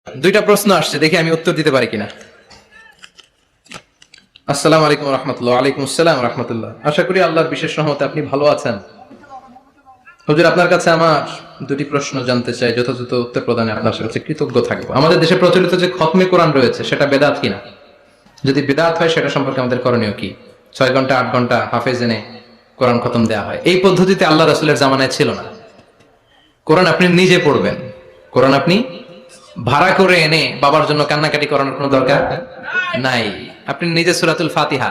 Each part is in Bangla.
দুইটা প্রশ্ন আসছে, দেখি আমি উত্তর দিতে পারি কিনা। আসসালামু আলাইকুম রহমতুল্লাহ। ওয়ালাইকুম আসসালাম রহমতুল্লাহ। আশা করি আল্লাহর বিশেষ রহমতে আপনি ভালো আছেন। হুজুর, আপনার কাছে আমার দুটি প্রশ্ন জানতে চাই, যথাযথ উত্তর প্রদানে আপনার কাছে কৃতজ্ঞ থাকবো। আমাদের দেশে প্রচলিত যে খতমে কোরআন রয়েছে সেটা বেদাত কিনা? যদি বেদাত হয় সেটা সম্পর্কে আমাদের করণীয় কি? 6 ঘন্টা 8 ঘন্টা হাফেজ এনে কোরআন খতম দেওয়া হয়, এই পদ্ধতিতে আল্লাহ রাসূলের জামানায় ছিল না। কোরআন আপনি নিজে পড়বেন, কোরআন আপনি ভাড়া করে এনে বাবার জন্য কান্নাকাটি করানোর কোনো দরকার নাই। আপনি নিজে সূরাতুল ফাতিহা,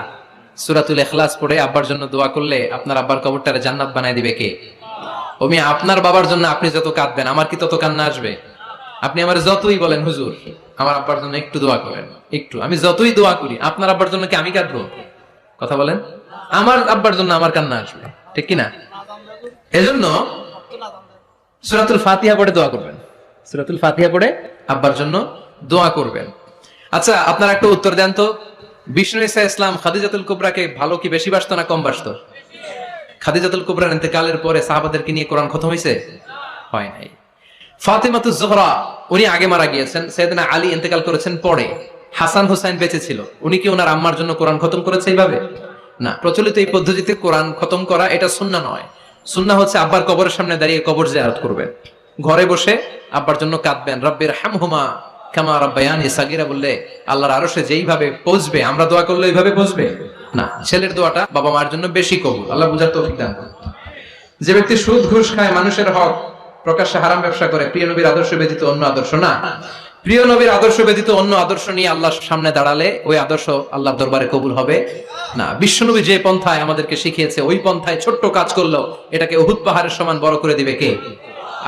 সূরাতুল ইখলাস পড়ে আব্বার জন্য দোয়া করলে আপনার আব্বার কবরটারে জান্নাত বানায় দিবে কে? ওমি আপনার বাবার জন্য আপনি যত কাঁদবেন আমার কি তত কান্না আসবে? আপনি আমার যতই বলেন হুজুর আমার আব্বার জন্য একটু দোয়া করেন, একটু, আমি যতই দোয়া করি আপনার আব্বার জন্য কি আমি কাঁদবো? কথা বলেন, আমার আব্বার জন্য আমার কান্না আসবে, ঠিক কিনা? এজন্য সূরাতুল ফাতিহা পড়ে দোয়া করবেন, সূরাতুল ফাতিহা পড়ে আব্বার জন্য দোয়া করবেন। আচ্ছা, আপনারা একটা উত্তর দেন তো, বিষ্ণু ঈসা ইসলাম খাদিজাতুল কুবরাকে ভালো কি বেশি বাসতো না কম বাসতো? খাদিজাতুল কুবরার ইন্তেকালের পরে সাহাবাদেরকে নিয়ে কোরআন খতম হয়েছে? হয় নাই। ফাতিমাতুজ জোহরা উনি আগে মারা গিয়েছেন, সাইয়েদনা আলী ইন্তেকাল করেছেন পরে, হাসান হুসাইন বেঁচে ছিল, উনি কি ওনার আম্মার জন্য কোরআন খতম করেছে এইভাবে? না। প্রচলিত এই পদ্ধতিতে কোরআন খতম করা এটা সুন্নাহ নয়। সুন্নাহ হচ্ছে আব্বার কবরের সামনে দাঁড়িয়ে কবর জিয়ারত করবেন, ঘরে বসে আব্বার জন্য কাঁদবেন, রব্বির হামহুমা কামা রাব্বায়ানি সাগীরা বললে আল্লাহর আরশে যেইভাবে পৌঁছবে, আমরা দোয়া করলে এইভাবে পৌঁছবে না। ছেলের দোয়াটা বাবা মার জন্য বেশি কবুল। আল্লাহ বুঝার তৌফিক দান করুন। যে ব্যক্তি সুদ ঘুষ খায়, মানুষের হক প্রকাশ্যে হারাম ব্যবসা করে, প্রিয় নবীর আদর্শ ব্যতীত অন্য আদর্শ না, প্রিয় নবীর আদর্শ ব্যতীত অন্য আদর্শ নিয়ে আল্লাহর সামনে দাঁড়ালে ওই আদর্শ আল্লাহর দরবারে কবুল হবে না। বিশ্বনবী যে পন্থায় আমাদেরকে শিখিয়েছে ওই পন্থায় ছোট্ট কাজ করলেও এটাকে উহুদ পাহাড়ের সমান বড় করে দিবে কে?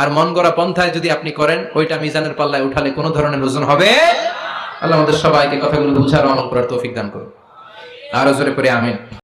আর মন গড়া পন্থায় যদি আপনি করেন, ওইটা মিজানের পাল্লায় উঠালে কোনো ধরনের ওজন হবে। আল্লাহ আমাদের সবাইকে কথাগুলো বুঝার আমল করার তৌফিক দান করুন। আরো জোরে করে আমিন।